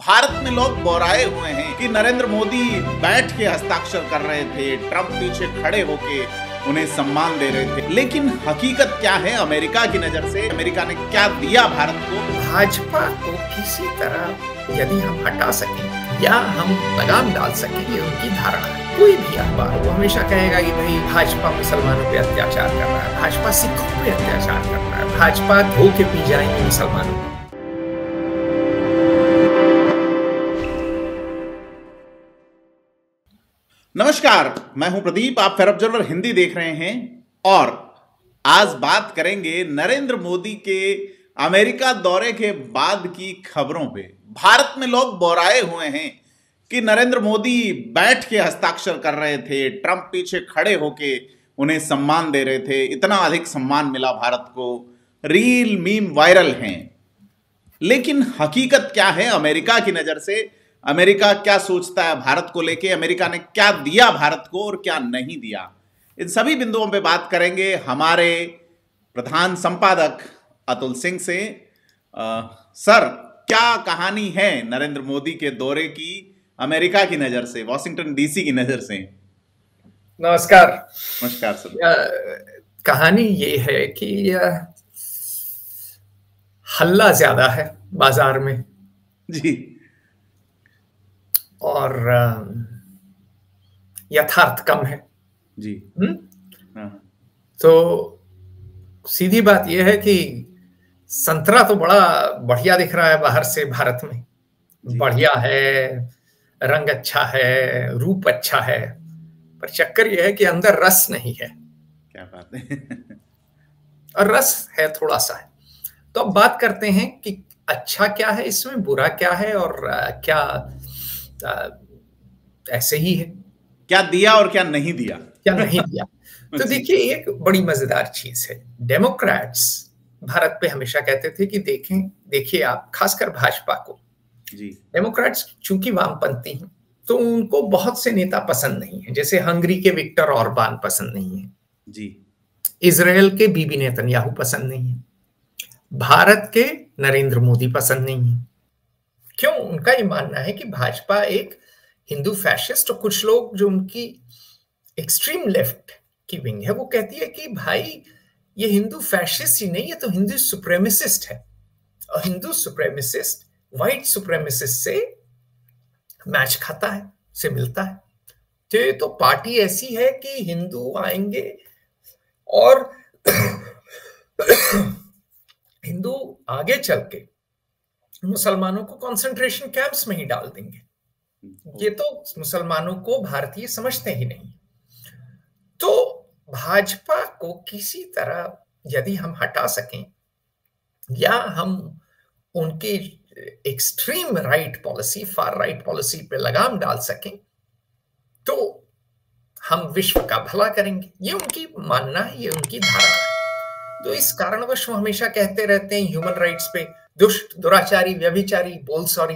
भारत में लोग बोराए हुए हैं कि नरेंद्र मोदी बैठ के हस्ताक्षर कर रहे थे, ट्रंप पीछे खड़े होके उन्हें सम्मान दे रहे थे। लेकिन हकीकत क्या है अमेरिका की नजर से? अमेरिका ने क्या दिया भारत को? भाजपा को किसी तरह यदि हम हटा सकें या हम लगाम डाल सकें, ये उनकी धारणा है। कोई भी अखबार वो हमेशा कहेगा कि भाई भाजपा मुसलमानों पे अत्याचार कर रहा है, भाजपा सिखों पे अत्याचार कर रहा है, भाजपा धो के पी जाएंगे मुसलमानों को। नमस्कार, मैं हूं प्रदीप, आप फेयर ऑब्जर्वर हिंदी देख रहे हैं और आज बात करेंगे नरेंद्र मोदी के अमेरिका दौरे के बाद की खबरों पे। भारत में लोग बोराए हुए हैं कि नरेंद्र मोदी बैठ के हस्ताक्षर कर रहे थे, ट्रंप पीछे खड़े होके उन्हें सम्मान दे रहे थे। इतना अधिक सम्मान मिला भारत को, रील मीम वायरल हैं। लेकिन हकीकत क्या है अमेरिका की नजर से? अमेरिका क्या सोचता है भारत को लेके? अमेरिका ने क्या दिया भारत को और क्या नहीं दिया? इन सभी बिंदुओं पे बात करेंगे हमारे प्रधान संपादक अतुल सिंह से। सर, क्या कहानी है नरेंद्र मोदी के दौरे की अमेरिका की नजर से, वॉशिंगटन डीसी की नजर से? नमस्कार। नमस्कार सर। कहानी ये है कि हल्ला ज्यादा है बाजार में जी, और यथार्थ कम है जी। हाँ। तो सीधी बात यह है कि संतरा तो बड़ा बढ़िया दिख रहा है बाहर से भारत में, बढ़िया है, रंग अच्छा है, रूप अच्छा है, पर चक्कर यह है कि अंदर रस नहीं है। क्या बात है। और रस है, थोड़ा सा है। तो अब बात करते हैं कि अच्छा क्या है इसमें, बुरा क्या है और क्या ऐसे ही है, क्या दिया और क्या नहीं दिया? क्या नहीं दिया। तो देखिए, एक बड़ी मजेदार चीज है। डेमोक्रेट्स भारत पे हमेशा कहते थे कि देखिए आप, खासकर भाजपा को, जी। डेमोक्रेट्स चूंकि वामपंथी हैं तो उनको बहुत से नेता पसंद नहीं है। जैसे हंगरी के विक्टर ऑर्बान पसंद नहीं है जी, इजराइल के बीबी नेतन्याहू पसंद नहीं है, भारत के नरेंद्र मोदी पसंद नहीं है। क्यों? उनका ये मानना है कि भाजपा एक हिंदू फैशिस्ट, और कुछ लोग जो उनकी एक्सट्रीम लेफ्ट की विंग है वो कहती है कि भाई ये हिंदू फैशिस्ट ही नहीं, ये तो हिंदू सुप्रेमिसिस्ट है, और हिंदू सुप्रेमिसिस्ट व्हाइट सुप्रेमिसिस्ट से मैच खाता है, से मिलता है। तो ये तो पार्टी ऐसी है कि हिंदू आएंगे और हिंदू आगे चल के मुसलमानों को कंसंट्रेशन कैंप्स में ही डाल देंगे। ये तो मुसलमानों को भारतीय समझते ही नहीं। तो भाजपा को किसी तरह यदि हम हटा सकें या हम उनकी extreme right policy, far right policy पे लगाम डाल सकें, तो हम विश्व का भला करेंगे। ये उनकी मानना है, ये उनकी धारणा है। तो इस कारणवश वो हमेशा कहते रहते हैं ह्यूमन राइट्स पे दुष्ट, दुराचारी, व्यभिचारी, बोल सॉरी।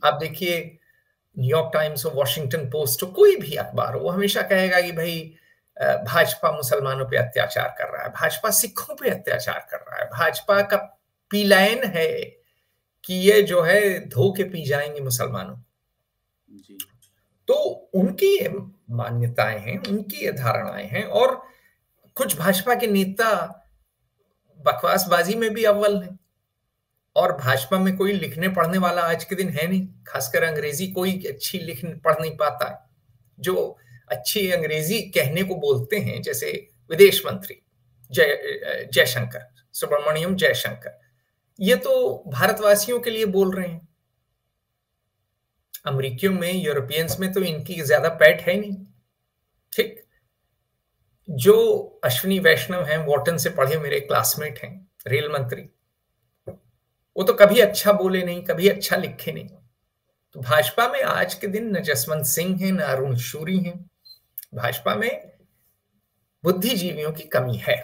आप देखिए, न्यूयॉर्क टाइम्स हो, वॉशिंगटन पोस्ट हो, कोई भी अखबार हो, वो हमेशा कहेगा कि भाई भाजपा मुसलमानों पे अत्याचार कर रहा है, भाजपा सिखों पे अत्याचार कर रहा है, भाजपा का पीलायन है कि ये जो है धो के पी जाएंगे मुसलमानों। तो उनकी ये मान्यताएं हैं, उनकी ये धारणाएं हैं, और कुछ भाजपा के नेता बकवासबाजी में भी अव्वल हैं। और भाजपा में कोई लिखने पढ़ने वाला आज के दिन है नहीं, खासकर अंग्रेजी कोई अच्छी लिख पढ़ नहीं पाता है। जो अच्छी अंग्रेजी कहने को बोलते हैं, जैसे विदेश मंत्री जयशंकर, सुब्रमण्यम जयशंकर, ये तो भारतवासियों के लिए बोल रहे हैं। अमेरिकियों में, यूरोपियंस में तो इनकी ज्यादा पैठ है नहीं। ठीक, जो अश्विनी वैष्णव हैं, वॉटन से पढ़े मेरे क्लासमेट हैं, रेल मंत्री, वो तो कभी अच्छा बोले नहीं, कभी अच्छा लिखे नहीं। तो भाजपा में आज के दिन न जसवंत सिंह है, न अरुण शूरी हैं। भाजपा में बुद्धिजीवियों की कमी है।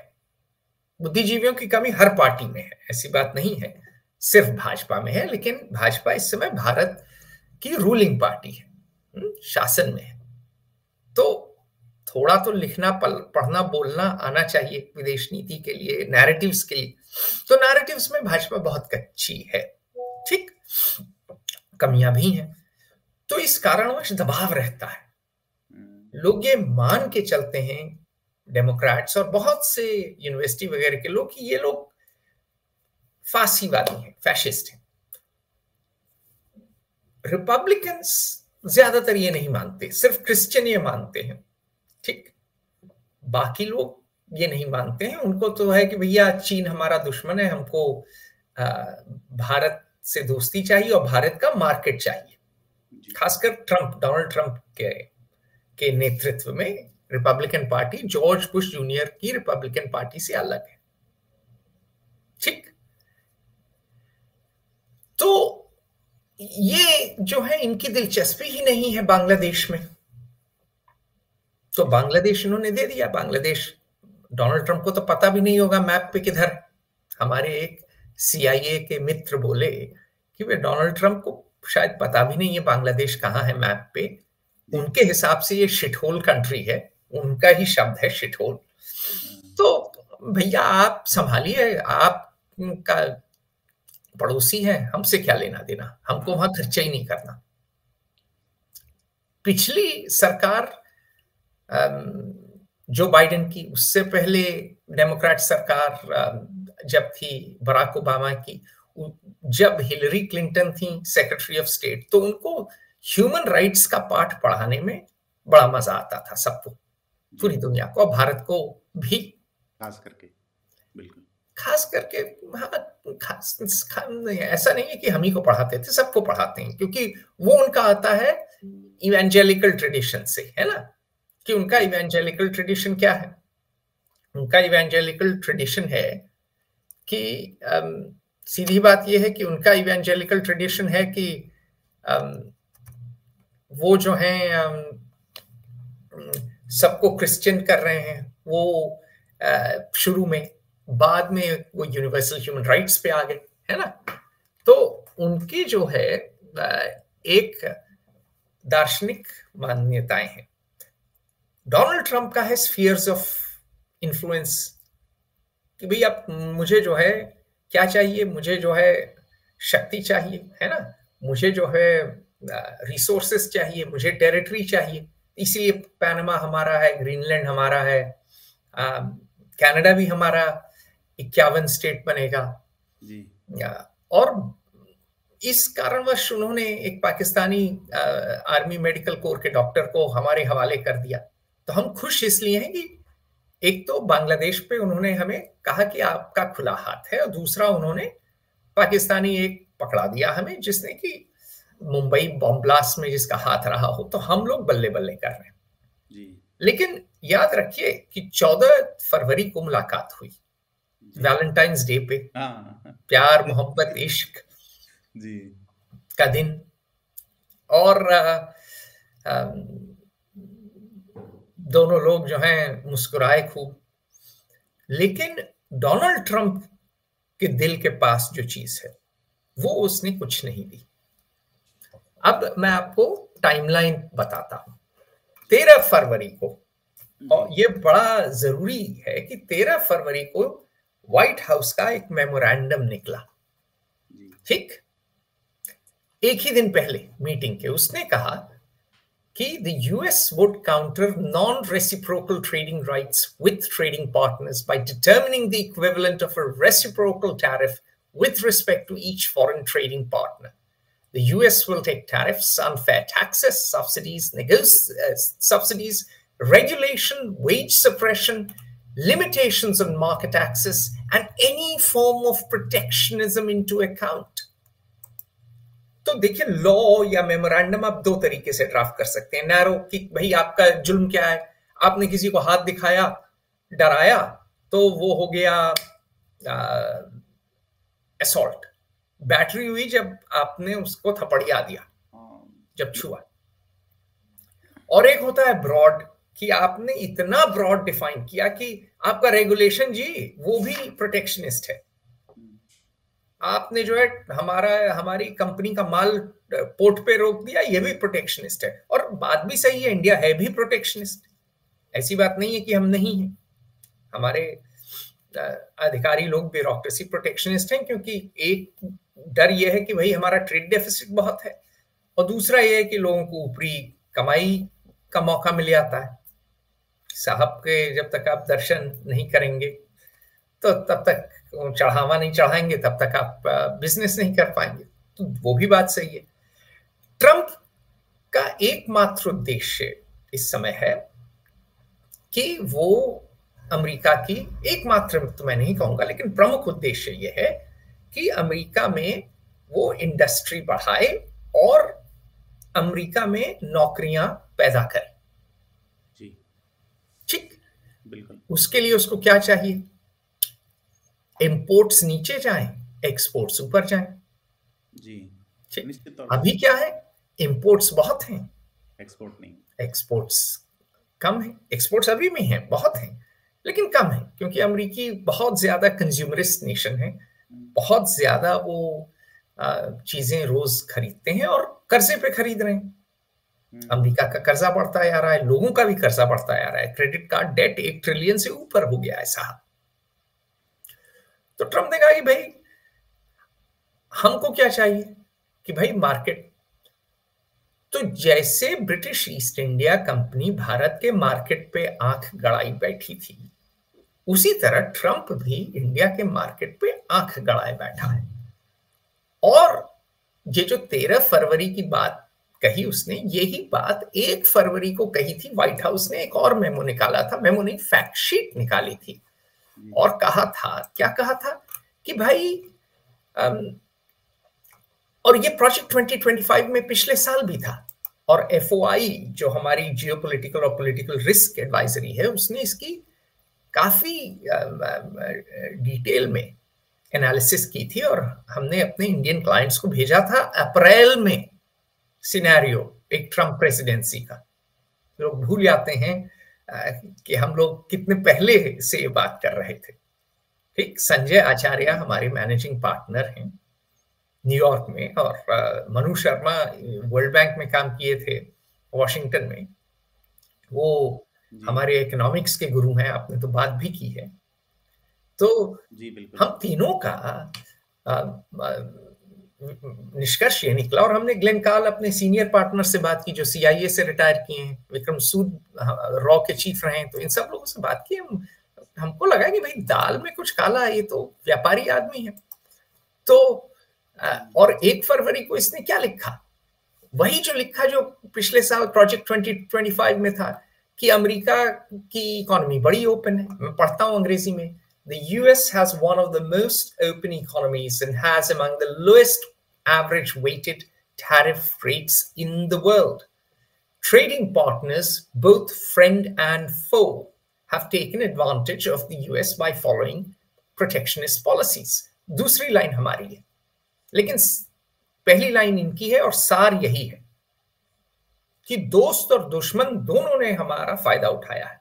बुद्धिजीवियों की कमी हर पार्टी में है, ऐसी बात नहीं है सिर्फ भाजपा में है। लेकिन भाजपा इस समय भारत की रूलिंग पार्टी है, शासन में है। तो थोड़ा तो लिखना, पढ़ना, बोलना आना चाहिए विदेश नीति के लिए, नैरेटिव्स के लिए। तो नैरेटिव्स में भाजपा बहुत कच्ची है। ठीक, कमियां भी हैं। तो इस कारणवश दबाव रहता है, लोग ये मान के चलते हैं, डेमोक्रेट्स और बहुत से यूनिवर्सिटी वगैरह के लोग, कि ये लोग फासीवादी हैं, फैशिस्ट हैं। रिपब्लिकन्स ज्यादातर ये नहीं मानते, सिर्फ क्रिश्चियन ये मानते हैं, ठीक। बाकी लोग ये नहीं मानते हैं, उनको तो है कि भैया चीन हमारा दुश्मन है, हमको भारत से दोस्ती चाहिए और भारत का मार्केट चाहिए। खासकर डोनाल्ड ट्रंप के नेतृत्व में Republican party George Bush junior की रिपब्लिकन पार्टी से अलग है, ठीक। तो ये जो है, इनकी दिलचस्पी ही नहीं है बांग्लादेश में, तो बांग्लादेश इन्होंने दे दिया। बांग्लादेश, डोनाल्ड ट्रंप को तो पता भी नहीं होगा मैप पे किधर। हमारे एक CIA के मित्र बोले कि वे डोनाल्ड ट्रंप को शायद पता भी नहीं है बांग्लादेश कहाँ है मैप पे। उनके हिसाब से ये शिटहोल कंट्री है, उनका ही शब्द है शिटहोल। तो भैया आप संभालिए, आपका पड़ोसी है, हमसे क्या लेना देना, हमको वहां खर्चा ही नहीं करना। पिछली सरकार जो बाइडेन की, उससे पहले डेमोक्रेट सरकार जब थी बराक ओबामा की, जब हिलरी क्लिंटन थी सेक्रेटरी ऑफ स्टेट, तो उनको ह्यूमन राइट्स का पाठ पढ़ाने में बड़ा मजा आता था सबको, पूरी दुनिया को, भारत को भी खास करके। बिल्कुल खास करके। हाँ, ऐसा नहीं है कि हम ही को पढ़ाते थे, सबको पढ़ाते हैं, क्योंकि वो उनका आता है इवेंजेलिकल ट्रेडिशन से, है ना, कि उनका इवेंजेलिकल ट्रेडिशन क्या है। उनका इवेंजेलिकल ट्रेडिशन है कि सीधी बात यह है कि उनका इवेंजेलिकल ट्रेडिशन है कि वो जो हैं सबको क्रिश्चियन कर रहे हैं, वो शुरू में, बाद में वो यूनिवर्सल ह्यूमन राइट्स पे आ गए, है ना। तो उनकी जो है एक दार्शनिक मान्यताएं हैं। डोनाल्ड ट्रंप का है स्फीयर्स ऑफ इन्फ्लुएंस, कि भाई अब मुझे जो है क्या चाहिए, मुझे जो है शक्ति चाहिए, है ना, मुझे जो है रिसोर्सेस चाहिए, मुझे टेरिटरी चाहिए। इसलिए पैनामा हमारा है, ग्रीनलैंड हमारा है, कनाडा भी हमारा 51 स्टेट बनेगा जी। और इस कारणवश उन्होंने एक पाकिस्तानी आर्मी मेडिकल कोर के डॉक्टर को हमारे हवाले कर दिया। तो हम खुश इसलिए हैं कि एक तो बांग्लादेश पे उन्होंने हमें कहा कि आपका खुला हाथ है, और दूसरा उन्होंने पाकिस्तानी एक पकड़ा दिया हमें, जिसने कि मुंबई बॉम्ब ब्लास्ट में जिसका हाथ रहा हो, तो हम लोग बल्ले बल्ले कर रहे हैं जी। लेकिन याद रखिए कि 14 फरवरी को मुलाकात हुई, वैलेंटाइंस डे पे, प्यार मोहब्बत इश्क जी का दिन, और दोनों लोग जो हैं मुस्कुराए खूब। लेकिन डोनाल्ड ट्रंप के दिल के पास जो चीज है वो उसने कुछ नहीं दी। अब मैं आपको टाइमलाइन बताता हूं। 13 फरवरी को, और ये बड़ा जरूरी है कि 13 फरवरी को व्हाइट हाउस का एक मेमोरेंडम निकला, ठीक। एक ही दिन पहले मीटिंग के उसने कहा कि the US would counter non-reciprocal trading rights with trading partners by determining the equivalent of a reciprocal tariff with respect to each foreign trading partner. The US will take tariffs, unfair taxes, subsidies, regulation, wage suppression, limitations on market access, and any form of protectionism into account. तो देखिए, law या memorandum आप दो तरीके से draft कर सकते हैं। नैरो, कि भाई आपका जुल्म क्या है, आपने किसी को हाथ दिखाया, डराया, तो वो हो गया असॉल्ट। बैटरी हुई जब आपने उसको थपड़िया दिया, जब छुआ। और एक होता है ब्रॉड, कि आपने इतना ब्रॉड डिफाइन किया कि आपका रेगुलेशन जी वो भी प्रोटेक्शनिस्ट है। आपने जो है हमारी कंपनी का माल पोर्ट पे रोक दिया, ये भी प्रोटेक्शनिस्ट है। और बात भी सही है, इंडिया है भी प्रोटेक्शनिस्ट, ऐसी बात नहीं है कि हम नहीं हैं। हमारे अधिकारी लोग, ब्यूरोक्रेसी प्रोटेक्शनिस्ट हैं, क्योंकि एक डर ये है कि भाई हमारा ट्रेड डेफिसिट बहुत है, और दूसरा ये है कि लोगों को ऊपरी कमाई का मौका मिल जाता है। साहब के जब तक आप दर्शन नहीं करेंगे तो तब तक चढ़ावा नहीं चढ़ाएंगे, तब तक आप बिजनेस नहीं कर पाएंगे। तो वो भी बात सही है। ट्रंप का एकमात्र उद्देश्य इस समय है कि वो अमेरिका की, एकमात्र तो मैं नहीं कहूंगा, लेकिन प्रमुख उद्देश्य ये है कि अमेरिका में वो इंडस्ट्री बढ़ाए और अमेरिका में नौकरियां पैदा करे। जी, ठीक, बिल्कुल। उसके लिए उसको क्या चाहिए? इंपोर्ट्स नीचे जाएं, एक्सपोर्ट्स ऊपर जाएं। जी, निश्चित तौर पर। अभी क्या है, इंपोर्ट्स बहुत हैं, एक्सपोर्ट नहीं। एक्सपोर्ट्स कम है। एक्सपोर्ट्स अभी भी हैं, बहुत हैं, लेकिन कम है, क्योंकि अमेरिकी बहुत ज्यादा कंज्यूमरिस्ट नेशन है। बहुत ज्यादा वो चीजें रोज खरीदते हैं और कर्जे पे खरीद रहे हैं। अमेरिका का कर्जा बढ़ता जा रहा है, लोगों का भी कर्जा बढ़ता जा रहा है। क्रेडिट कार्ड डेट 1 ट्रिलियन से ऊपर हो गया है साहब। तो ट्रंप ने कहा कि भाई हमको क्या चाहिए कि भाई मार्केट, तो जैसे British east India company Bharat के मार्केट पे आंख गड़ाई बैठी थी, उसी तरह ट्रंप भी इंडिया के मार्केट पे आंख गड़ाए बैठा है। और ये जो 13 फरवरी की बात कही उसने, यही बात 1 फरवरी को कही थी। व्हाइट हाउस ने एक और मेमो निकाला था, मेमो नहीं, फैक्ट शीट निकाली थी, और कहा था, क्या कहा था कि भाई और ये प्रोजेक्ट 2025 में पिछले साल भी था, और एफओआई जो हमारी जियोपॉलिटिकल और पॉलिटिकल रिस्क एडवाइजरी है, उसने इसकी काफी डिटेल में एनालिसिस की थी, और हमने अपने इंडियन क्लाइंट्स को भेजा था अप्रैल में सिनेरियो एक ट्रंप प्रेसिडेंसी का। लोग भूल जाते हैं कि हम लोग कितने पहले से ये बात कर रहे थे। ठीक, संजय आचार्य हमारे मैनेजिंग पार्टनर हैं न्यूयॉर्क में, और मनु शर्मा वर्ल्ड बैंक में काम किए थे वॉशिंगटन में, वो हमारे इकोनॉमिक्स के गुरु हैं, आपने तो बात भी की है। तो जी बिल्कुल, हम तीनों का निष्कर्ष ये निकला, और हमने ग्लेन कार्ल अपने सीनियर पार्टनर से बात की जो CIA से रिटायर किए हैं, विक्रम सूद रॉ के चीफ रहे हैं, तो इन सब लोगों से बात की। हमको लगा कि भाई दाल में कुछ काला है, ये तो व्यापारी आदमी है। तो और 1 फरवरी को इसने क्या लिखा, वही जो लिखा जो पिछले साल प्रोजेक्ट 2025 में था, कि अमेरिका की इकोनॉमी बड़ी ओपन है। मैं पढ़ता हूं अंग्रेजी में, The US has one of the most open economies and has among the lowest average weighted tariff rates in the world. Trading partners, both friend and foe, have taken advantage of the US by following protectionist policies. दूसरी line हमारी है, लेकिन पहली line इनकी है, और सार यही है कि दोस्त और दुश्मन दोनों ने हमारा फायदा उठाया है।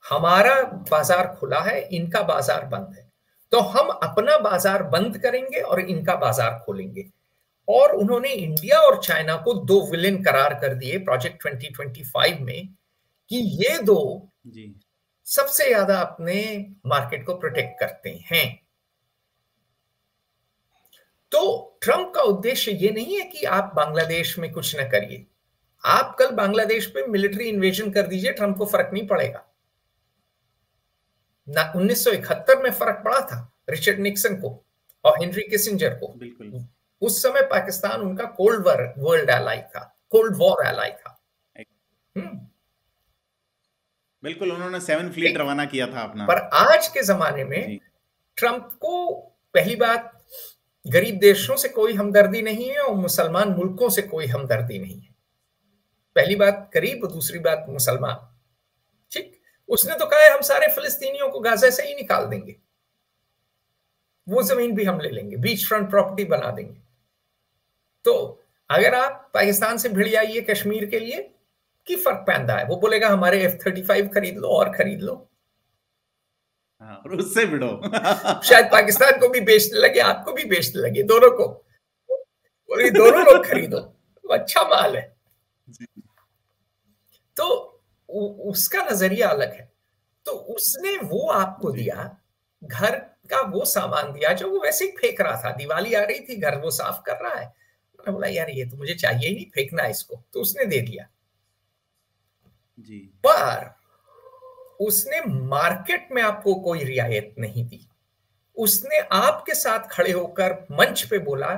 हमारा बाजार खुला है, इनका बाजार बंद है, तो हम अपना बाजार बंद करेंगे और इनका बाजार खोलेंगे। और उन्होंने इंडिया और चाइना को 2 विलेन करार कर दिए प्रोजेक्ट 2025 में, कि ये दो सबसे ज्यादा अपने मार्केट को प्रोटेक्ट करते हैं। तो ट्रंप का उद्देश्य ये नहीं है कि आप बांग्लादेश में कुछ न करिए, आप कल बांग्लादेश पे मिलिट्री इन्वेजन कर दीजिए, ट्रंप को फर्क नहीं पड़ेगा ना। 1971 में फर्क पड़ा था रिचर्ड निक्सन को और हेनरी किसिंजर को। बिल्कुल, उस समय पाकिस्तान उनका कोल्ड वर्ल्ड एलाई था, कोल्ड वॉर एलाई था। बिल्कुल, उन्होंने 7 फ्लीट रवाना किया था अपना। पर आज के जमाने में ट्रंप को पहली बात गरीब देशों से कोई हमदर्दी नहीं है, और मुसलमान मुल्कों से कोई हमदर्दी नहीं है। पहली बात गरीब, दूसरी बात मुसलमान। ठीक, उसने तो कहा है हम सारे फिलिस्तीनियों को गाजा से ही निकाल देंगे, वो जमीन भी हम ले लेंगे, बीच फ्रंट प्रॉपर्टी बना देंगे। तो अगर आप पाकिस्तान से भिड़ जाइए कश्मीर के लिए, की फर्क पैदा है? वो बोलेगा हमारे F-35 खरीद लो और खरीद लो, और उससे भिड़ो। शायद पाकिस्तान को भी बेचने लगे, आपको भी बेचने लगे, दोनों को, बोले दोनों लोग खरीदो, अच्छा माल है। तो उसका नजरिया अलग है। तो उसने वो आपको दिया, घर का वो सामान दिया जो वो वैसे ही फेंक रहा था। दिवाली आ रही थी, घर वो साफ कर रहा है, मैंने बोला यार ये तो मुझे चाहिए ही नहीं, फेंकना इसको, तो उसने दे दिया जी। पर उसने मार्केट में आपको कोई रियायत नहीं दी। उसने आपके साथ खड़े होकर मंच पे बोला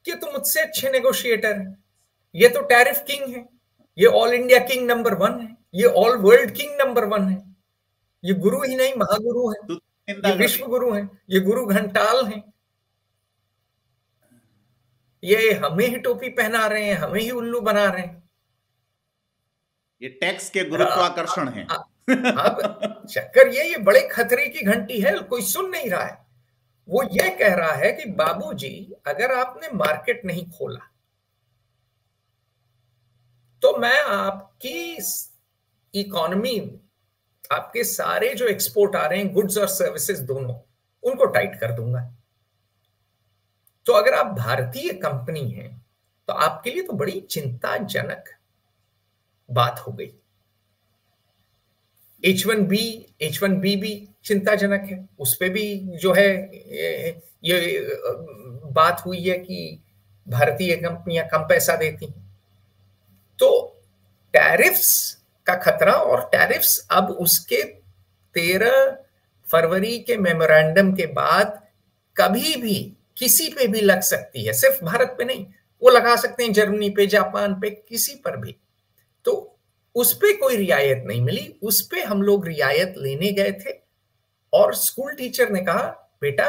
कि तुम मुझसे अच्छे नेगोशिएटर हैं, ये तो टैरिफ किंग है, ये ऑल इंडिया किंग नंबर 1 है, ये ऑल वर्ल्ड किंग नंबर 1 है, ये गुरु ही नहीं महागुरु है, ये विश्व गुरु है, ये गुरु घंटाल है, ये हमें ही टोपी पहना रहे हैं, हमें ही उल्लू बना रहे हैं, ये टैक्स के गुरुत्वाकर्षण है। अब चक्कर ये बड़े खतरे की घंटी है, कोई सुन नहीं रहा है। वो ये कह रहा है कि बाबूजी अगर आपने मार्केट नहीं खोला तो मैं आपकी इकोनॉमी, आपके सारे जो एक्सपोर्ट आ रहे हैं गुड्स और सर्विसेज दोनों, उनको टाइट कर दूंगा। तो अगर आप भारतीय कंपनी हैं तो आपके लिए तो बड़ी चिंताजनक बात हो गई। H1B भी चिंताजनक है, उस पे भी जो है ये बात हुई है कि भारतीय कंपनियां कम पैसा देती हैं। तो टैरिफ्स का खतरा, और टैरिफ्स अब उसके 13 फरवरी के मेमोरेंडम के बाद कभी भी किसी पे भी लग सकती है, सिर्फ भारत पे नहीं, वो लगा सकते हैं जर्मनी पे, जापान पे, किसी पर भी। तो उस पे कोई रियायत नहीं मिली, उस पे हम लोग रियायत लेने गए थे और स्कूल टीचर ने कहा बेटा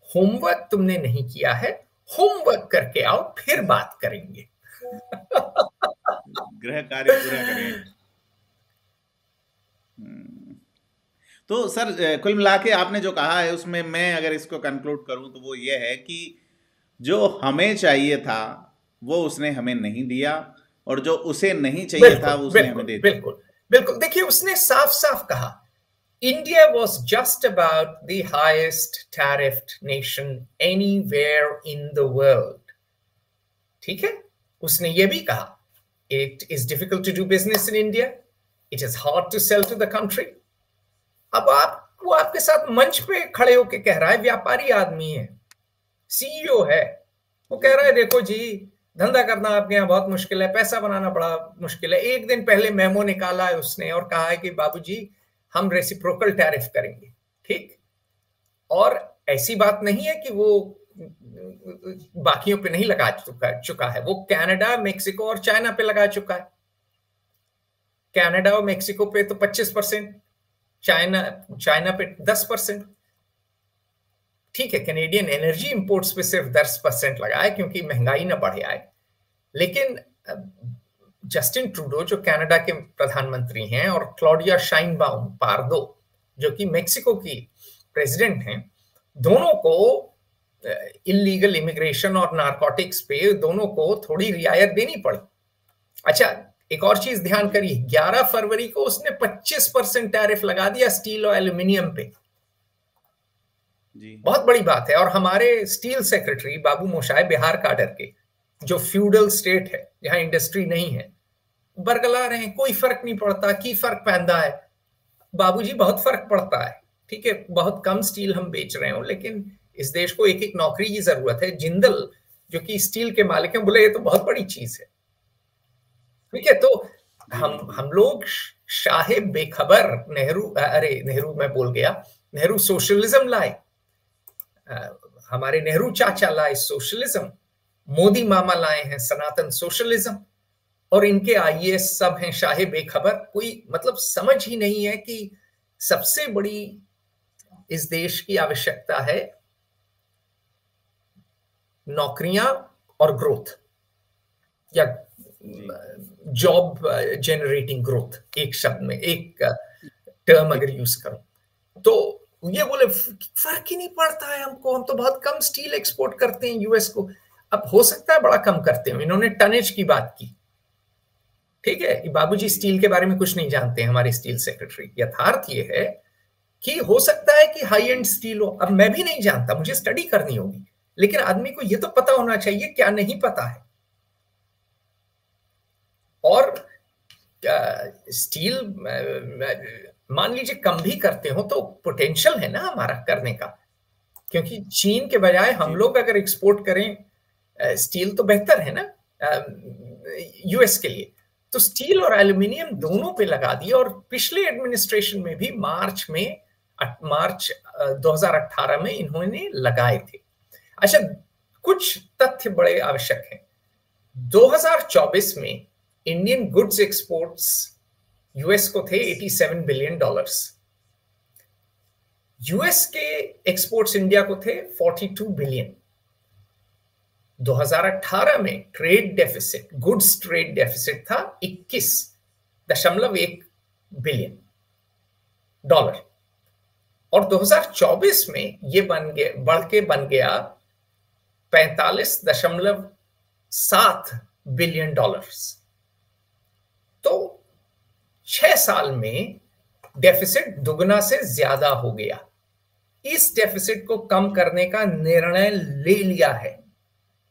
होमवर्क तुमने नहीं किया है, होमवर्क करके आओ फिर बात करेंगे। गृह कार्य पूरा करें। तो सर कुल मिला के आपने जो कहा है उसमें मैं अगर इसको कंक्लूड करूं तो वो ये है कि जो हमें चाहिए था वो उसने हमें नहीं दिया, और जो उसे नहीं चाहिए था वो उसने हमें दे दिया। बिल्कुल बिल्कुल। देखिए उसने साफ साफ कहा India was just about the highest tariffed nation anywhere in the world. ठीक है, उसने ये भी कहा it is difficult to do business in India, it is hard to sell to the country. अब वो आपके साथ मंच पे खड़े होके कह रहा है, व्यापारी आदमी है, सीईओ है, वो कह रहा है देखो जी धंधा करना आपके यहाँ बहुत मुश्किल है, पैसा बनाना बड़ा मुश्किल है। एक दिन पहले मेमो निकाला है उसने और कहा है कि बाबूजी हम रेसिप्रोकल टैरिफ करेंगे। ठीक, और ऐसी बात नहीं है कि वो बाकियों पे नहीं लगा चुका है, वो कनाडा, मेक्सिको और चाइना पे लगा चुका है। कनाडा और मेक्सिको पे तो 25%, चाइना पे 10%। ठीक है, कैनेडियन एनर्जी इंपोर्ट्स पे सिर्फ 10% लगा है क्योंकि महंगाई ना बढ़े आए। लेकिन जस्टिन ट्रूडो जो कनाडा के प्रधानमंत्री हैं और क्लॉडिया शाइनबाउम पार्दो जो कि मेक्सिको की प्रेसिडेंट हैं, दोनों को इलीगल इमिग्रेशन और नारकोटिक्स पे दोनों को थोड़ी रियायत देनी पड़ी। अच्छा, एक और चीज ध्यान करिए, 11 फरवरी को उसने 25% टैरिफ लगा दिया स्टील और एल्यूमिनियम पे जी। बहुत बड़ी बात है। और हमारे स्टील सेक्रेटरी बाबू मोशाय, बिहार काडर के, जो फ्यूडल स्टेट है जहां इंडस्ट्री नहीं है, बरगला रहे हैं कोई फर्क नहीं पड़ता, की फर्क पैदा है। बाबूजी बहुत फर्क पड़ता है। ठीक है, बहुत कम स्टील हम बेच रहे हो लेकिन इस देश को एक एक नौकरी की जरूरत है। जिंदल जो कि स्टील के मालिक हैं बोले ये तो बहुत बड़ी चीज है। ठीक है, तो हम लोग शाहे बेखबर नेहरू मैं बोल गया, नेहरू सोशलिज्म लाए, हमारे नेहरू चाचा लाए सोशलिज्म, मोदी मामा लाए हैं सनातन सोशलिज्म, और इनके आईएएस सब हैं शाहे बेखबर। कोई मतलब समझ ही नहीं है कि सबसे बड़ी इस देश की आवश्यकता है नौकरियां और ग्रोथ, या जॉब जनरेटिंग ग्रोथ, एक शब्द में, एक टर्म अगर यूज करूं तो ये बोले फर्क ही नहीं पड़ता है हमको, हम तो बहुत कम स्टील एक्सपोर्ट करते हैं यूएस को। अब हो सकता है बड़ा कम करते हो, इन्होंने टनेज की बात की। ठीक है, बाबूजी स्टील के बारे में कुछ नहीं जानते हैं हमारे स्टील सेक्रेटरी। यथार्थ ये है कि हो सकता है कि हाई एंड स्टील हो, अब मैं भी नहीं जानता, मुझे स्टडी करनी होगी, लेकिन आदमी को ये तो पता होना चाहिए क्या नहीं पता है। और स्टील मान लीजिए कम भी करते हो तो पोटेंशियल है ना हमारा करने का, क्योंकि चीन के बजाय हम लोग अगर एक्सपोर्ट करें स्टील तो बेहतर है ना यूएस के लिए, तो स्टील और एल्यूमिनियम दोनों पे लगा दिया। और पिछले एडमिनिस्ट्रेशन में भी मार्च 2018 में इन्होंने लगाए थे। अच्छा, कुछ तथ्य बड़े आवश्यक हैं। 2024 में इंडियन गुड्स एक्सपोर्ट्स यूएस को थे $87 बिलियन, यूएस के एक्सपोर्ट्स इंडिया को थे 42 बिलियन। 2018 में trade deficit, goods trade deficit था 21.1 बिलियन डॉलर, और 2024 में ये बढ़ के बन गया 45.7 बिलियन डॉलर्स। तो 6 साल में डेफिसिट दुगना से ज्यादा हो गया। इस डेफिसिट को कम करने का निर्णय ले लिया है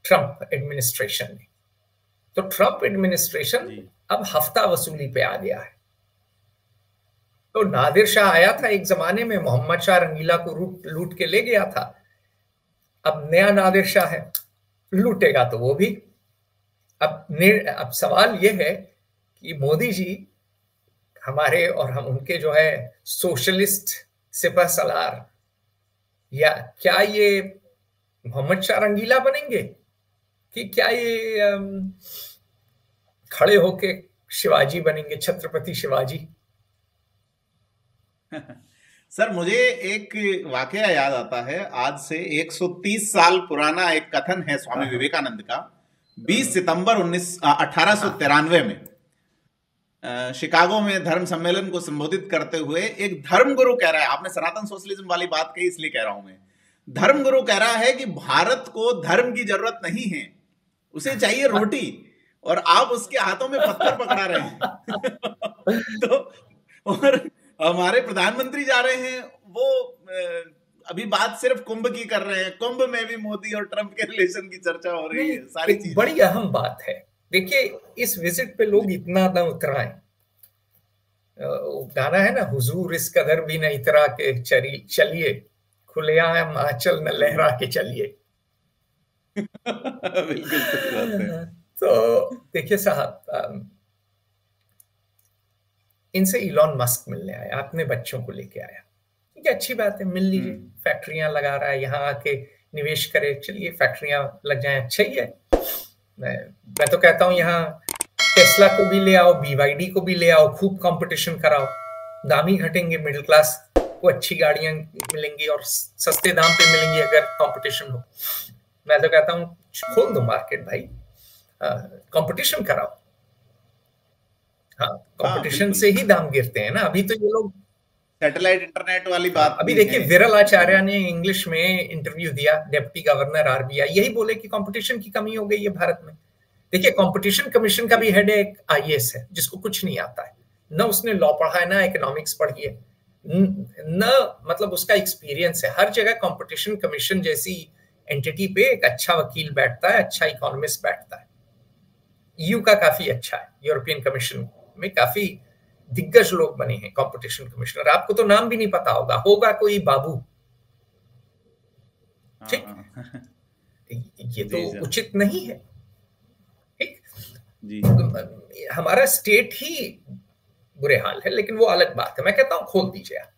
ट्रंप एडमिनिस्ट्रेशन ने। तो ट्रंप एडमिनिस्ट्रेशन अब हफ्ता वसूली पे आ गया है। तो नादिर शाह आया था एक जमाने में, मोहम्मद शाह रंगीला को लूट के ले गया था। अब नया नादिर शाह है, लूटेगा तो वो भी। अब सवाल यह है कि मोदी जी हमारे और हम उनके जो है सोशलिस्ट सिपह सलार, या क्या ये मोहम्मद शाह रंगीला बनेंगे कि क्या ये खड़े होके शिवाजी बनेंगे, छत्रपति शिवाजी? सर, मुझे एक वाकया याद आता है। आज से 130 साल पुराना एक कथन है स्वामी विवेकानंद का। 20 सितंबर 1893 में शिकागो में धर्म सम्मेलन को संबोधित करते हुए एक धर्मगुरु कह रहा है, आपने सनातन सोशलिज्म वाली बात कही इसलिए कह रहा हूं मैं, धर्मगुरु कह रहा है कि भारत को धर्म की जरूरत नहीं है, उसे चाहिए रोटी, और आप उसके हाथों में पत्थर पकड़ा रहे हैं। तो और हमारे प्रधानमंत्री जा रहे हैं, वो अभी बात सिर्फ कुंभ की कर रहे हैं। कुंभ में भी मोदी और ट्रंप के रिलेशन की चर्चा हो रही है। सारी चीज बड़ी अहम बात है। देखिए, इस विजिट पे लोग इतना न उतराएं। गाना है ना, हुजूर इस कदर भी न इतरा के चलिए, खुलेआम आंचल न लहरा के चलिए। बिल्कुल सही बात है। तो देखिए साहब, इनसे इलॉन मस्क मिलने आया, अपने बच्चों को लेके आया, ठीक है, अच्छी बात है, मिल लीजिए। फैक्ट्रियां लगा रहा है, यहाँ आके निवेश करे, चलिए फैक्ट्रियां लग जाए, अच्छा ही है। मैं तो कहता हूँ यहाँ टेस्ला को भी ले आओ, BYD को भी ले आओ, खूब कंपटीशन कराओ, दाम ही घटेंगे, मिडिल क्लास को अच्छी गाड़ियां मिलेंगी और सस्ते दाम पे मिलेंगी अगर कंपटीशन हो। मैं तो कहता हूँ खोल दो मार्केट भाई, कंपटीशन कराओ। हाँ, कंपटीशन से ही दाम गिरते हैं ना। अभी तो ये लोग सैटेलाइट इंटरनेट वाली बात, अभी देखिए विरल आचार्य ने इंग्लिश में इंटरव्यू दिया, डिप्टी गवर्नर RBI, यही बोले कि कंपटीशन की कमी हो गई है भारत में। देखिए, कंपटीशन कमीशन का भी हेड एक IAS है जिसको कुछ नहीं आता है, न उसने लॉ पढ़ा है, ना इकोनॉमिक्स पढ़ी है, न मतलब उसका एक्सपीरियंस है। हर जगह कंपटीशन कमीशन जैसी एंटिटी पे एक अच्छा वकील बैठता है, अच्छा इकोनॉमिस्ट बैठता है। EU का काफी अच्छा है, यूरोपियन कमीशन में काफी दिग्गज लोग बने हैं कंपटीशन कमिश्नर। आपको तो नाम भी नहीं पता होगा कोई बाबू, ठीक? ये तो उचित नहीं है, ठीक? हमारा स्टेट ही बुरे हाल है, लेकिन वो अलग बात है। मैं कहता हूं खोल दीजिए आप,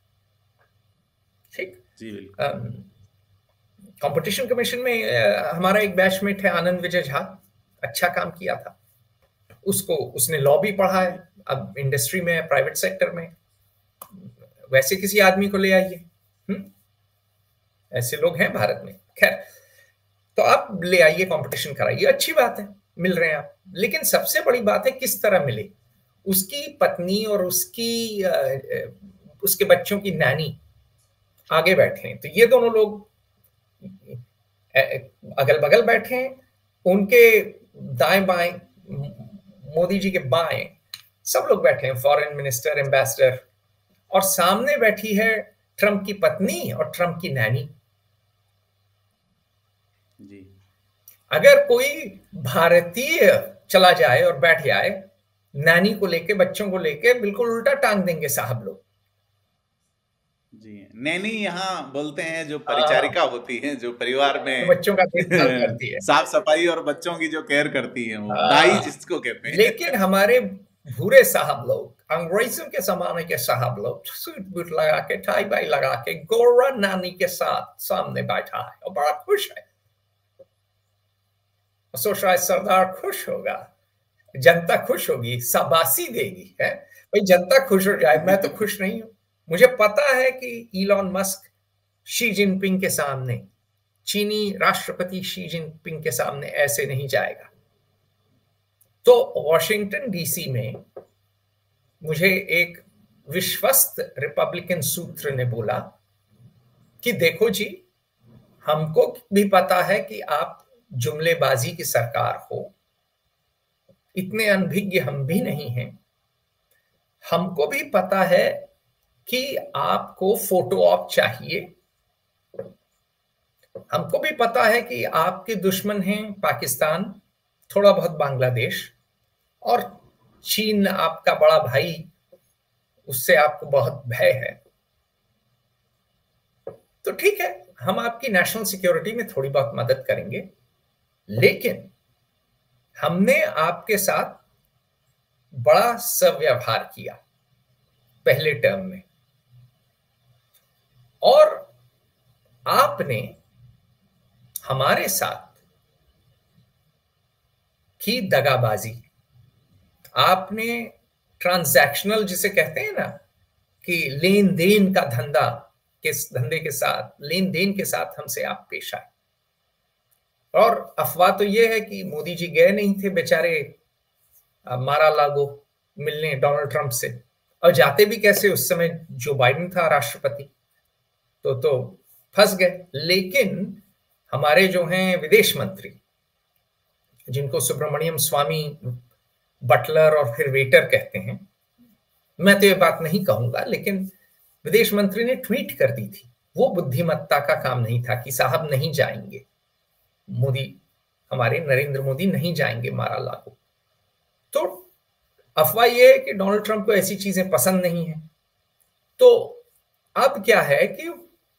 ठीक? कंपटीशन कमीशन में हमारा एक बैचमेट है आनंद विजय झा, अच्छा काम किया था, उसने लॉ भी पढ़ा है, अब इंडस्ट्री में, प्राइवेट सेक्टर में। वैसे किसी आदमी को ले आइए, ऐसे लोग हैं भारत में। खैर, तो आप ले आइए, कंपटीशन कराइए, अच्छी बात है, मिल रहे हैं आप। लेकिन सबसे बड़ी बात है किस तरह मिले। उसकी पत्नी और उसके बच्चों की नैनी आगे बैठे हैं, तो ये दोनों लोग अगल बगल बैठे हैं, उनके दाएं बाएं, मोदी जी के बाएं सब लोग बैठे हैं, फॉरेन मिनिस्टर, एम्बेसडर, और सामने बैठी है ट्रंप की पत्नी और ट्रंप की नैनी। जी। अगर कोई भारतीय चला जाए और बैठ जाए, नैनी को लेके, बच्चों को लेके, बिल्कुल उल्टा टांग देंगे साहब लोग। जी, नैनी यहाँ बोलते हैं जो परिचारिका होती है, जो परिवार में बच्चों का देखभाल करती है। साफ सफाई और बच्चों की जो केयर करती है, वो दाई हाँ, जिसको कहते हैं। लेकिन हमारे भूरे साहब लोग, अंग्रेजों के जमाने के साहब लोग सूट बूट लगा के, टाई बाई लगा के, गोरा नानी के साथ सामने बैठा है और बड़ा खुश है। सोच रहा है सरदार खुश होगा, जनता खुश होगी, शाबाशी देगी, है भाई, जनता खुश हो जाए। मैं तो खुश नहीं हूं। मुझे पता है कि इलॉन मस्क शी जिनपिंग के सामने, चीनी राष्ट्रपति शी जिनपिंग के सामने ऐसे नहीं जाएगा। तो वॉशिंगटन डीसी में मुझे एक विश्वस्त रिपब्लिकन सूत्र ने बोला कि देखो जी, हमको भी पता है कि आप जुमलेबाजी की सरकार हो, इतने अनभिज्ञ हम भी नहीं हैं। हमको भी पता है कि आपको फोटो ऑप चाहिए। हमको भी पता है कि आपके दुश्मन हैं पाकिस्तान, थोड़ा बहुत बांग्लादेश, और चीन आपका बड़ा भाई, उससे आपको बहुत भय है। तो ठीक है, हम आपकी नेशनल सिक्योरिटी में थोड़ी बहुत मदद करेंगे, लेकिन हमने आपके साथ बड़ा सव्यवहार किया पहले टर्म में, और आपने हमारे साथ की दगाबाजी। आपने ट्रांजैक्शनल जिसे कहते हैं ना, कि लेन देन का धंधा, किस धंधे के साथ, लेन देन के साथ हमसे आप पेश आए। और अफवाह तो यह है कि मोदी जी गए नहीं थे बेचारे मारा लागो मिलने डोनाल्ड ट्रंप से, और जाते भी कैसे, उस समय जो बाइडेन था राष्ट्रपति, तो फंस गए। लेकिन हमारे जो हैं विदेश मंत्री, जिनको सुब्रमण्यम स्वामी बटलर और फिर वेटर कहते हैं, मैं तो ये बात नहीं कहूंगा, लेकिन विदेश मंत्री ने ट्वीट कर दी थी। वो बुद्धिमत्ता का काम नहीं था कि साहब नहीं जाएंगे मोदी, हमारे नरेंद्र मोदी नहीं जाएंगे मारा लागो। तो अफवाह यह है कि डोनाल्ड ट्रंप को ऐसी चीजें पसंद नहीं है। तो अब क्या है कि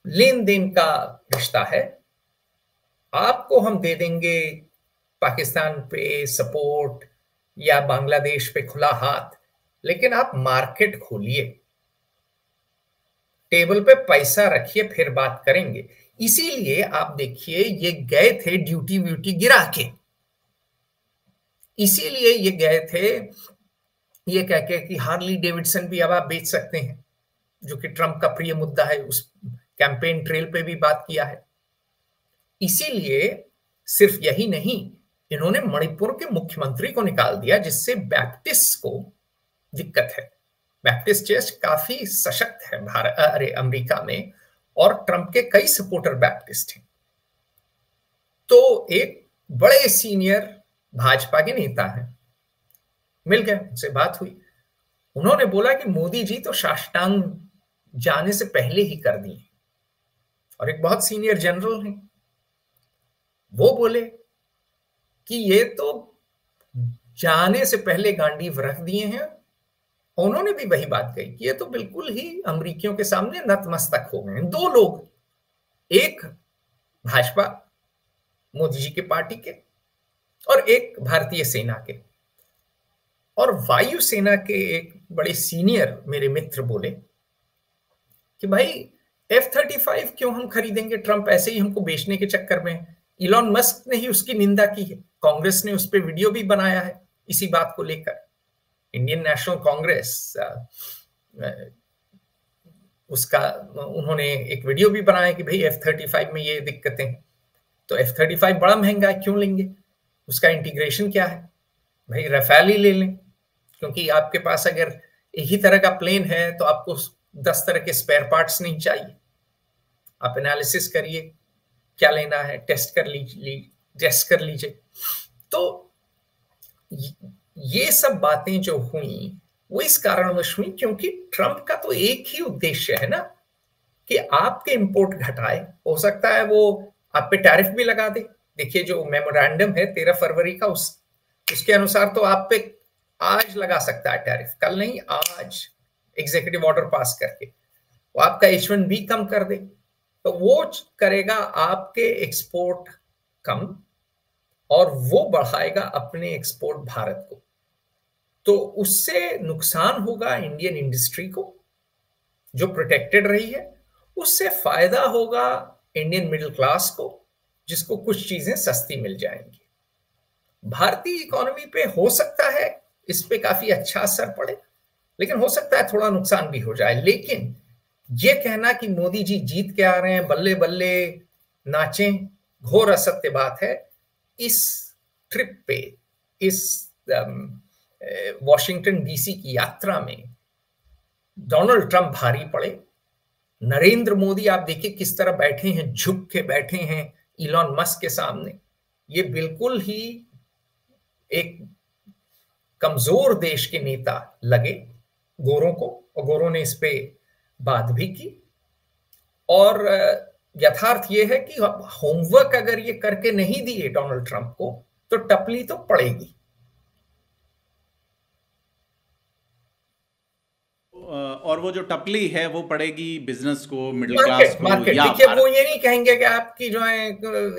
लेन देन का रिश्ता है, आपको हम दे देंगे पाकिस्तान पे सपोर्ट या बांग्लादेश पे खुला हाथ, लेकिन आप मार्केट खोलिए, टेबल पे पैसा रखिए, फिर बात करेंगे। इसीलिए आप देखिए, ये गए थे ड्यूटी व्यूटी गिरा के, इसीलिए ये गए थे ये कह के कि हार्ली डेविडसन भी अब आप बेच सकते हैं, जो कि ट्रंप का प्रिय मुद्दा है, उस कैंपेन ट्रेल पे भी बात किया है। इसीलिए सिर्फ यही नहीं, इन्होंने मणिपुर के मुख्यमंत्री को निकाल दिया, जिससे बैप्टिस्ट को दिक्कत है। बैप्टिस्ट चर्च काफी सशक्त है अमेरिका में, और ट्रंप के कई सपोर्टर बैप्टिस्ट हैं। तो एक बड़े सीनियर भाजपा के नेता हैं, मिल गए, उनसे बात हुई। उन्होंने बोला कि मोदी जी तो साष्टांग जाने से पहले ही कर दिए, और एक बहुत सीनियर जनरल हैं, वो बोले कि ये तो जाने से पहले गांडीव रख दिए हैं। उन्होंने भी वही बात कही कि ये तो बिल्कुल ही अमेरिकियों के सामने नतमस्तक हो गए हैं। दो लोग, एक भाजपा मोदी जी के पार्टी के, और एक भारतीय सेना के। और वायुसेना के एक बड़े सीनियर मेरे मित्र बोले कि भाई F-35 क्यों हम खरीदेंगे, ट्रंप ऐसे ही हमको बेचने के चक्कर में। इलॉन मस्क ने ही उसकी निंदा की है, कांग्रेस ने उस पर वीडियो भी बनाया है इसी बात को लेकर। इंडियन नेशनल कांग्रेस, उसका उन्होंने एक वीडियो भी बनाया कि भाई F-35 में ये दिक्कतें हैं, तो F-35 बड़ा महंगा है, क्यों लेंगे, उसका इंटीग्रेशन क्या है, भाई रफेल ही ले लें। क्योंकि आपके पास अगर एक ही तरह का प्लेन है तो आपको 10 तरह के स्पेयर पार्ट्स नहीं चाहिए। आप एनालिसिस करिए क्या लेना है, टेस्ट कर लीजिए। तो ये सब बातें जो हुई वो इस कारणवश हुई क्योंकि ट्रंप का तो एक ही उद्देश्य है ना, कि आपके इंपोर्ट घटाए। हो सकता है वो आप पे टैरिफ भी लगा दे। देखिए जो मेमोरेंडम है 13 फरवरी का, उसके अनुसार तो आप पे आज लगा सकता है टैरिफ, कल नहीं आज, एग्जीक्यूटिव ऑर्डर पास करके। वो आपका H1B कम कर दे, तो वो करेगा आपके एक्सपोर्ट कम और वो बढ़ाएगा अपने एक्सपोर्ट भारत को। तो उससे नुकसान होगा इंडियन इंडस्ट्री को जो प्रोटेक्टेड रही है, उससे फायदा होगा इंडियन मिडिल क्लास को जिसको कुछ चीजें सस्ती मिल जाएंगी। भारतीय इकोनॉमी पे हो सकता है इस पे काफी अच्छा असर पड़े, लेकिन हो सकता है थोड़ा नुकसान भी हो जाए। लेकिन ये कहना कि मोदी जी जीत के आ रहे हैं, बल्ले बल्ले नाचें, घोर असत्य बात है। इस ट्रिप पे, इस वॉशिंगटन डीसी की यात्रा में डोनाल्ड ट्रंप भारी पड़े। नरेंद्र मोदी आप देखिए किस तरह बैठे हैं, झुक के बैठे हैं इलॉन मस्क के सामने। ये बिल्कुल ही एक कमजोर देश के नेता लगे गोरों को, और गोरों ने इस पे बात भी की। और यथार्थ ये है कि होमवर्क अगर ये करके नहीं दिए डोनाल्ड ट्रंप को तो टपली तो पड़ेगी। और वो जो टपली है वो पड़ेगी बिजनेस को, मिडिल क्लास को, मार्केट। या देखिए वो ये नहीं कहेंगे कि आपकी जो है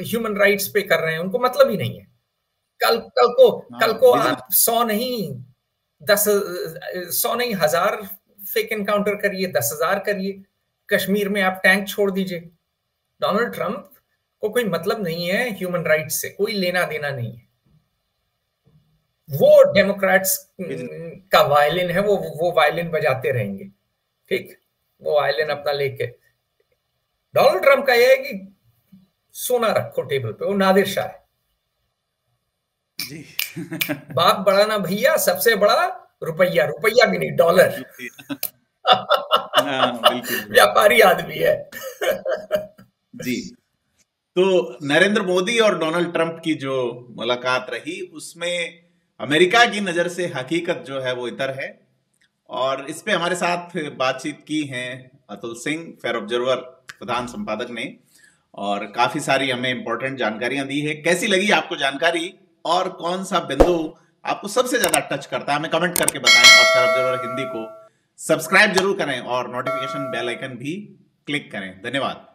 ह्यूमन राइट्स पे कर रहे हैं, उनको मतलब ही नहीं है। कल को आप 100 नहीं 1000 फेक एनकाउंटर करिए, 10,000 करिए, कश्मीर में आप टैंक छोड़ दीजिए। डोनाल्ड ट्रंप को कोई मतलब नहीं है ह्यूमन राइट्स से, कोई लेना देना नहीं है। वो डेमोक्रेट्स का वायलिन है, वो वायलिन बजाते रहेंगे, ठीक, वो वायलिन अपना लेके। डोनाल्ड ट्रंप का यह है कि सोना रखो टेबल पे, वो नादिर शाह है जी। बाप बड़ा ना भैया, सबसे बड़ा रुपया, रुपया भी नहीं डॉलर। व्यापारी आदमी है। जी। तो नरेंद्र मोदी और डोनाल्ड ट्रंप की जो मुलाकात रही उसमें अमेरिका की नजर से हकीकत जो है वो इधर है। और इस पे हमारे साथ बातचीत की है अतुल सिंह, फेयर ऑब्जर्वर प्रधान संपादक ने, और काफी सारी हमें इंपॉर्टेंट जानकारियां दी है। कैसी लगी आपको जानकारी, और कौन सा बिंदु आपको सबसे ज्यादा टच करता है, हमें कमेंट करके बताएं। और फेयर ऑब्जर्वर हिंदी को सब्सक्राइब जरूर करें और नोटिफिकेशन बेल आइकन भी क्लिक करें। धन्यवाद।